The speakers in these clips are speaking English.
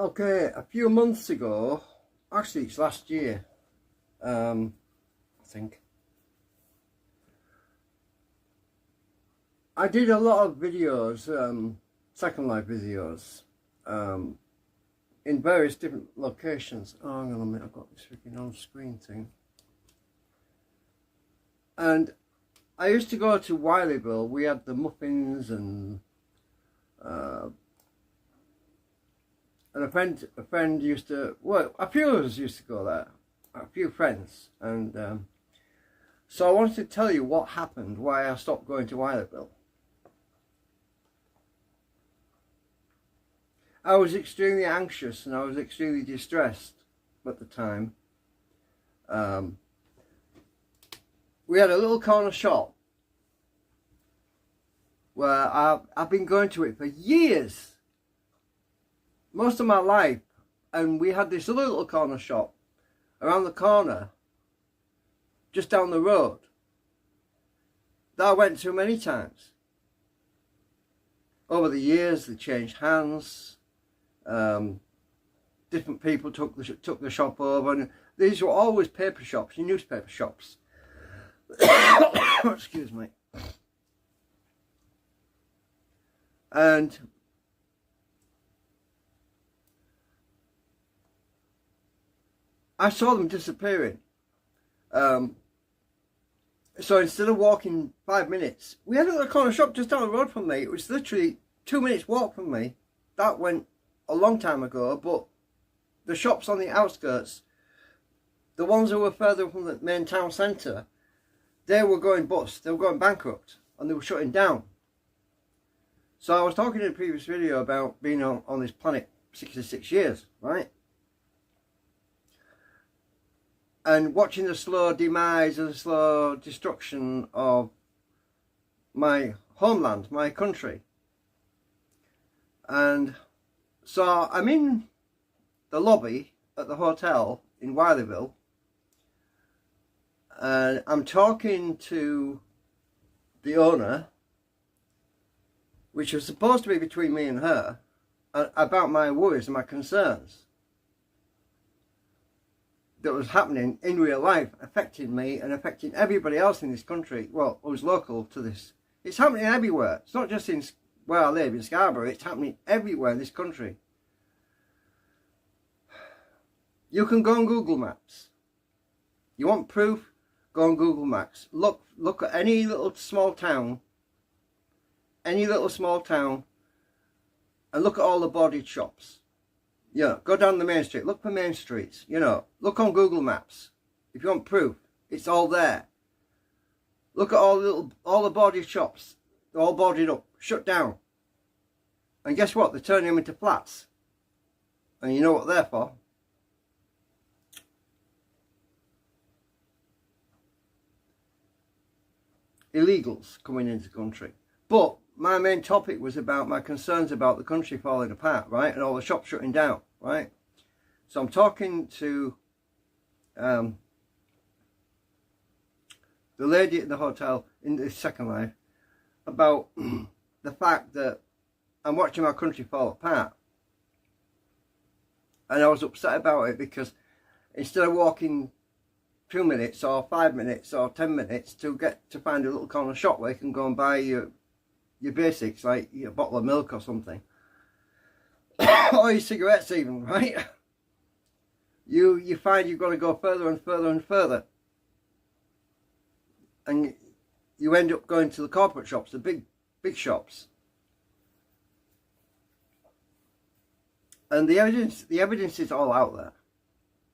Okay, a few months ago, actually it's last year, I think, I did a lot of videos, Second Life videos, in various different locations. Oh, hang on a minute, I've got this freaking on-screen thing. And I used to go to Wylieville. We had the muffins and a friend used to, well, a few of us used to go there, a few friends, and so I wanted to tell you what happened, why I stopped going to Wylieville. I was extremely anxious and I was extremely distressed at the time. We had a little corner shop where I've been going to it for years. Most of my life, and we had this other little corner shop around the corner, just down the road, that I went to many times. Over the years, they changed hands. Different people took the shop over, and these were always paper shops, newspaper shops. Excuse me. And I saw them disappearing. So instead of walking 5 minutes, we had a little corner shop just down the road from me. It was literally 2 minutes walk from me. That went a long time ago, but the shops on the outskirts, the ones that were further from the main town centre, they were going bust. They were going bankrupt and they were shutting down. So I was talking in a previous video about being on this planet 66 years, right? And watching the slow demise and the slow destruction of my homeland, my country. And so I'm in the lobby at the hotel in Wylieville, and I'm talking to the owner, which was supposed to be between me and her, about my worries and my concerns that was happening in real life, affecting me and affecting everybody else in this country, well, who's local to this. It's happening everywhere. It's not just in where I live, in Scarborough. It's happening everywhere in this country. You can go on Google Maps. You want proof? Go on Google Maps. Look at any little small town, and look at all the boarded shops. You know, go down the main street, look for main streets, you know, look on Google Maps. If you want proof, it's all there. Look at all the boarded shops. They're all boarded up, shut down. And guess what? They're turning them into flats. And you know what they're for? Illegals coming into the country. But my main topic was about my concerns about the country falling apart, right? And all the shops shutting down, right? So I'm talking to the lady at the hotel in the Second Life about the fact that I'm watching my country fall apart. And I was upset about it because instead of walking 2 minutes or 5 minutes or 10 minutes to get to find a little corner shop where you can go and buy your basics, like a bottle of milk or something, or your cigarettes even, right? You find you've got to go further and further and further, and you end up going to the corporate shops, the big shops. And the evidence is all out there.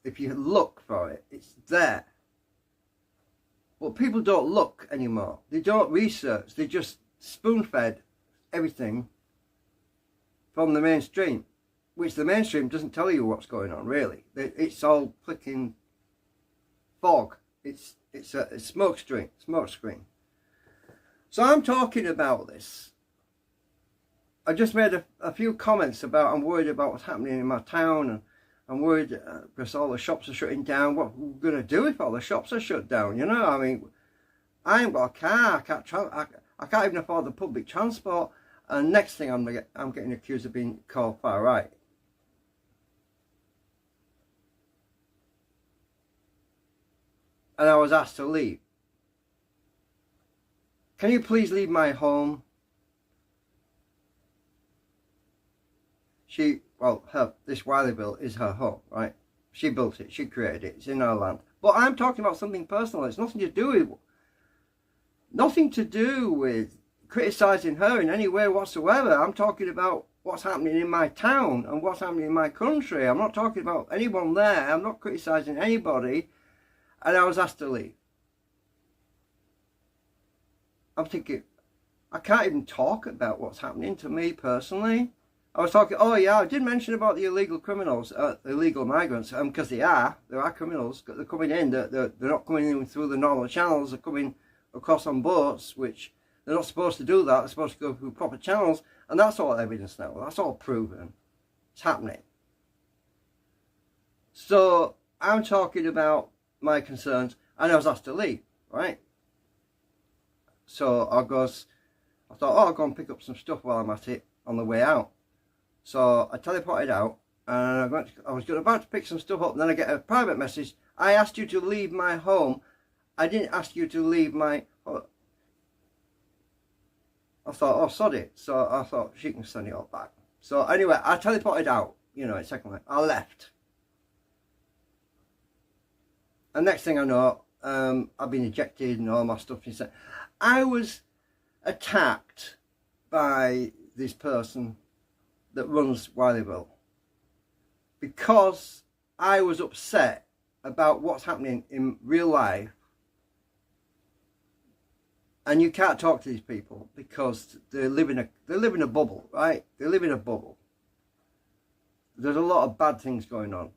If you look for it, it's there. But people don't look anymore. They don't research. They just spoon-fed everything from the mainstream, which the mainstream doesn't tell you what's going on, really. It's all flicking fog. It's a smoke screen. So I'm talking about this. I just made a few comments about I'm worried about what's happening in my town, and I'm worried because all the shops are shutting down. What are we going to do if all the shops are shut down? You know, I mean, I ain't got a car. I can't even afford the public transport. And next thing I'm getting accused of being called far right. and I was asked to leave. Can you please leave my home? This Wylieville is her home, right? She built it, she created it, it's in her land. But I'm talking about something personal. It's nothing to do with criticising her in any way whatsoever. I'm talking about what's happening in my town and what's happening in my country. I'm not talking about anyone there. I'm not criticising anybody. And I was asked to leave. I'm thinking, I can't even talk about what's happening to me personally. I was talking, oh yeah, I did mention about the illegal criminals, illegal migrants, because there are criminals. They're coming in, they're not coming in through the normal channels, they're coming across on boats, which they're not supposed to do that. They're supposed to go through proper channels, and that's all evidence now. That's all proven. It's happening. So I'm talking about my concerns, and I was asked to leave, right? So I thought, I'll go and pick up some stuff while I'm at it on the way out. So I teleported out, and I was about to pick some stuff up, and then I get a private message. I asked you to leave my home. I didn't ask you to leave my... I thought, oh, sod it. So I thought, she can send it all back. So anyway, I teleported out, in Second Life. I left. And next thing I know, I've been ejected and all my stuff is set. I was attacked by this person that runs Wylieville because I was upset about what's happening in real life. And you can't talk to these people because they live in a bubble, right? They live in a bubble. There's a lot of bad things going on.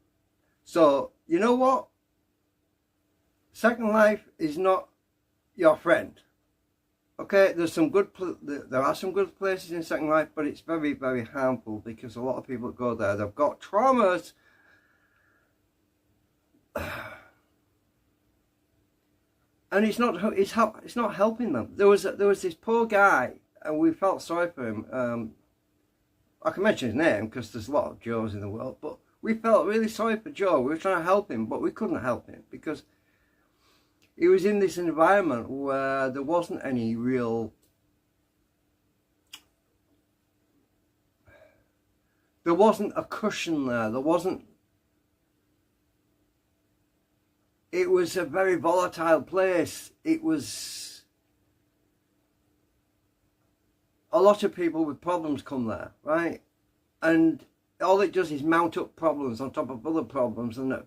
So, you know what? Second Life is not your friend. Okay, there are some good places in Second Life, but it's very, very harmful because a lot of people that go there, they've got traumas. And it's not helping them. There was this poor guy, and we felt sorry for him. I can mention his name because there's a lot of Joes in the world, but we felt really sorry for Joe. We were trying to help him, but we couldn't help him because he was in this environment where there wasn't any real... There wasn't a cushion there. There wasn't... It was a very volatile place. It was... A lot of people with problems come there, right? And all it does is mount up problems on top of other problems, and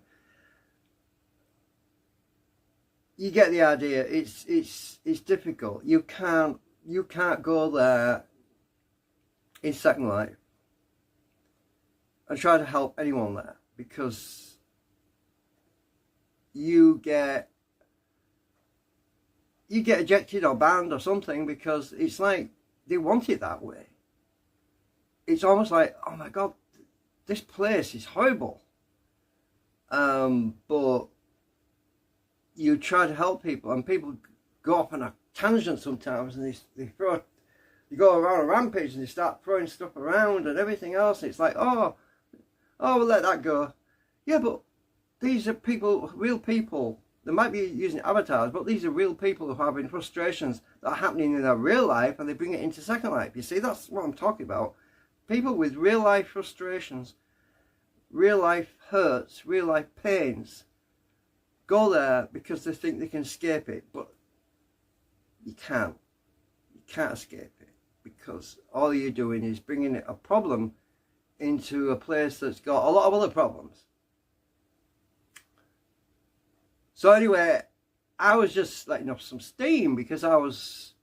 you get the idea. It's difficult. You can't go there in Second Life and try to help anyone there because you get ejected or banned or something because it's like they want it that way. It's almost like, oh my God, this place is horrible. But you try to help people, and people go off on a tangent sometimes, and they go around a rampage and they start throwing stuff around and everything else. It's like, oh, we'll let that go. Yeah, but these are people, real people. They might be using avatars, but these are real people who are having frustrations that are happening in their real life, and they bring it into Second Life. You see, that's what I'm talking about. People with real life frustrations, real life hurts, real life pains, go there because they think they can escape it, but you can't. You can't escape it because all you're doing is bringing a problem into a place that's got a lot of other problems. So anyway, I was just letting off some steam because I was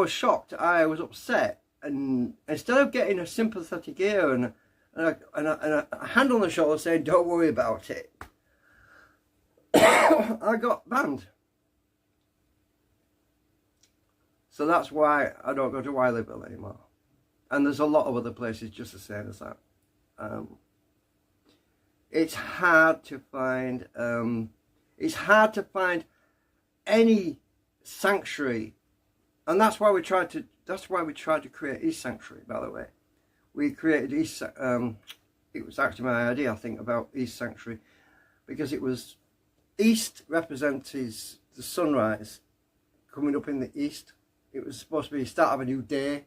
shocked. I was upset, and instead of getting a sympathetic ear and a hand on the shoulder saying, "Don't worry about it," I got banned. So that's why I don't go to Wylieville anymore. And there's a lot of other places just the same as that. It's hard to find. It's hard to find any sanctuary, and that's why we tried to. That's why we tried to create East Sanctuary. By the way, we created East. It was actually my idea, I think, about East Sanctuary, because it was east represents the sunrise coming up in the east. It was supposed to be the start of a new day.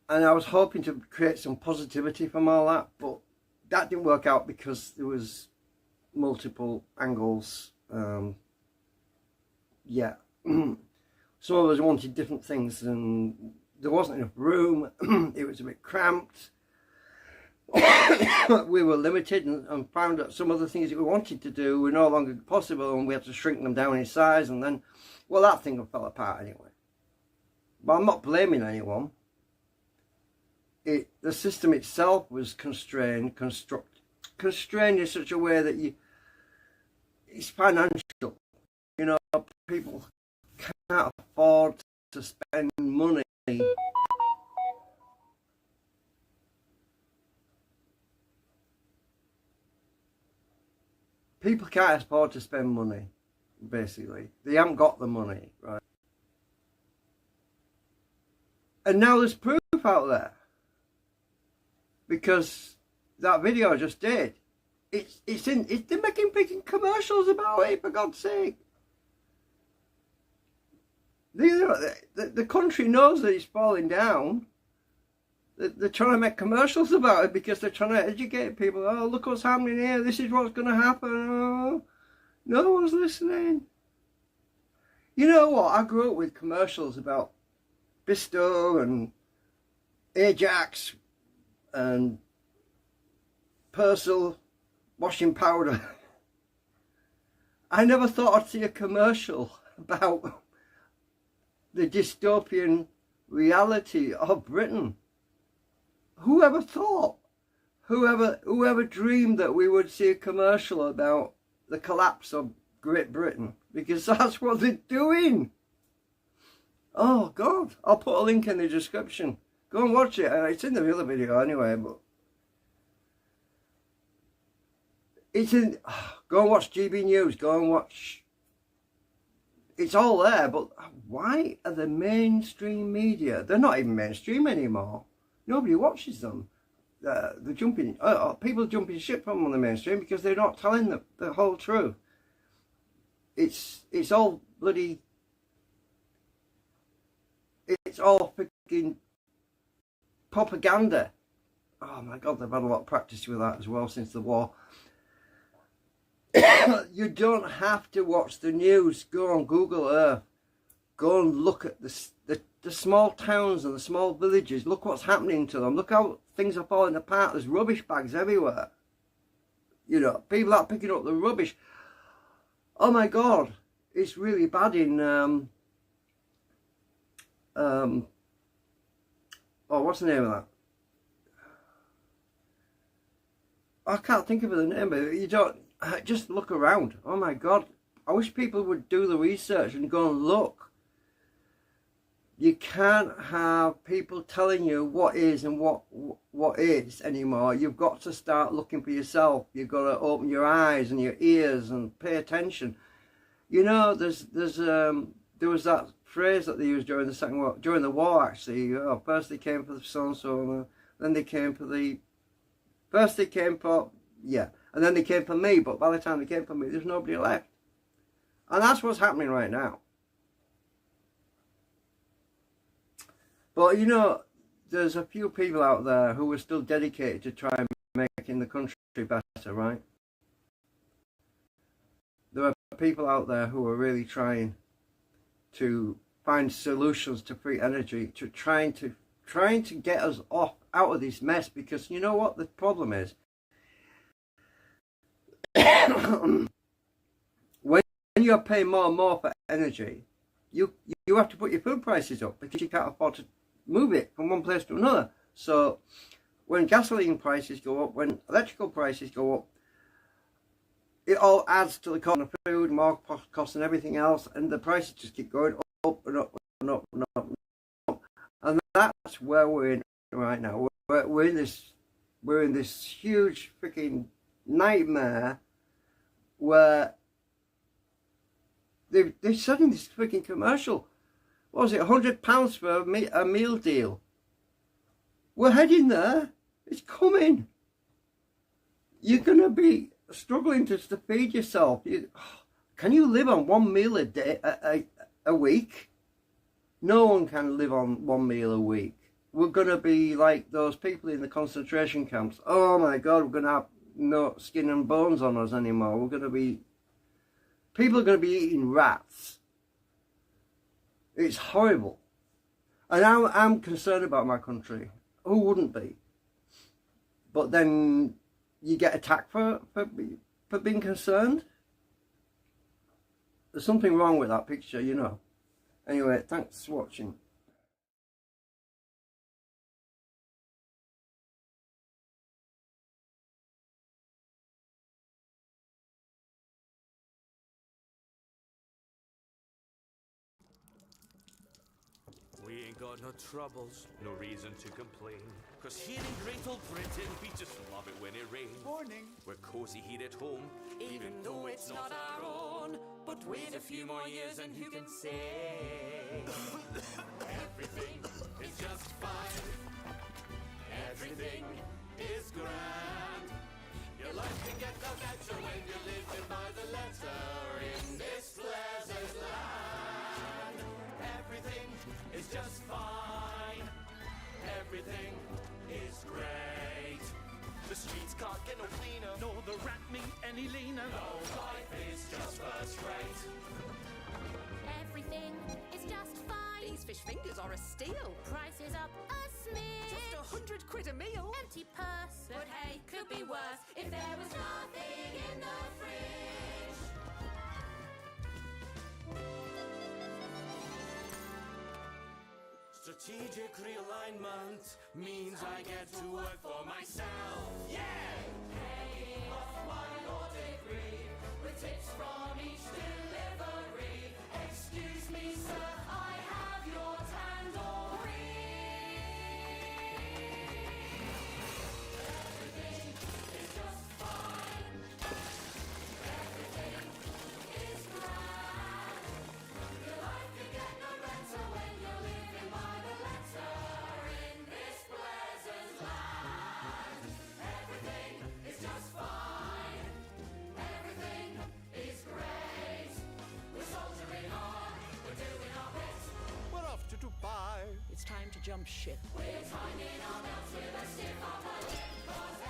And I was hoping to create some positivity from all that, but that didn't work out because there was multiple angles. Yeah. Some of us wanted different things and there wasn't enough room. It was a bit cramped. We were limited and found that some of the things that we wanted to do were no longer possible, and we had to shrink them down in size, and then, well, that thing fell apart anyway. But I'm not blaming anyone. The system itself was constrained in such a way that it's financial. You know, people can't afford to spend money people can't afford to spend money, basically. They haven't got the money, right? And now there's proof out there. Because that video I just did, they're making big commercials about it, for God's sake. The country knows that it's falling down. They're trying to make commercials about it because they're trying to educate people. Oh, look what's happening here. This is what's going to happen. Oh, no one's listening. You know what? I grew up with commercials about Bisto and Ajax and Persil washing powder. I never thought I'd see a commercial about the dystopian reality of Britain. Whoever thought? Whoever dreamed that we would see a commercial about the collapse of Great Britain? Because that's what they're doing. Oh God, I'll put a link in the description. Go and watch it. It's in the other video anyway, but it's in. Go and watch GB News. Go and watch. It's all there, but why are the mainstream media? They're not even mainstream anymore. Nobody watches them. They're jumping. People jumping ship from the mainstream because they're not telling the whole truth. It's all bloody. It's all freaking propaganda. Oh my God, they've had a lot of practice with that as well since the war. You don't have to watch the news. Go on Google Earth. Go and look at the small towns and the small villages. Look what's happening to them. Look how things are falling apart. There's rubbish bags everywhere. You know, people are picking up the rubbish. Oh my God, it's really bad in oh, what's the name of that? I can't think of the name, but you don't. Just look around. Oh my God, I wish people would do the research and go and look. You can't have people telling you what is and what is anymore. You've got to start looking for yourself. You've got to open your eyes and your ears and pay attention. You know, there was that phrase that they used during the war actually. First they came for the so-and-so, then they came for the... First they came for... Yeah, and then they came for me, but by the time they came for me, there's nobody left. And that's what's happening right now. But you know, there's a few people out there who are still dedicated to try and making the country better, right? There are people out there who are really trying to find solutions to free energy, to trying to get us out of this mess, because you know what the problem is? When you're paying more and more for energy, you have to put your food prices up because you can't afford to move it from one place to another. So when gasoline prices go up, when electrical prices go up, it all adds to the cost of food, more costs and everything else, and the prices just keep going up and up and up and up and up. And that's where we're in right now. We're in this huge freaking nightmare where they're selling this freaking commercial. What was it, £100 for a meal deal? We're heading there. It's coming. You're going to be struggling just to feed yourself. Can you live on one meal a day, a week? No one can live on one meal a week. We're going to be like those people in the concentration camps. Oh my God, we're going to have no skin and bones on us anymore. People are going to be eating rats. It's horrible. And I'm concerned about my country. Who wouldn't be? But then you get attacked for being concerned. There's something wrong with that picture, you know. Anyway, thanks for watching. We ain't got no troubles, no reason to complain. 'Cause here in great old Britain, we just love it when it rains. Morning. We're cozy here at home, even though it's not our own. But wait a few more years and who can say? Everything is just fine. Everything is grand. Your life can get no better when you're living by the letter in this pleasant land. Everything is just fine. Everything is great. The streets can't get no cleaner, nor the rat meat any leaner. No, life is just first rate. Everything is just fine. These fish fingers are a steal. Prices up a smidge. Just £100 a meal. Empty purse, but hey, could be worse if there was nothing in the fridge. Strategic realignment means I get to work for myself. Yeah! Paying off my law degree with tips from each delivery. Excuse me, sir, I have your tandoori. Everything is just fine. Everything is grand. Your life can get no better when you're living by the letter in this pleasant land. Everything is just fine. Everything is great. We're soldiering on. We're doing our bit. We're off to Dubai. It's time to jump ship. We're timing our belts with a stiff upper lip. 'Cause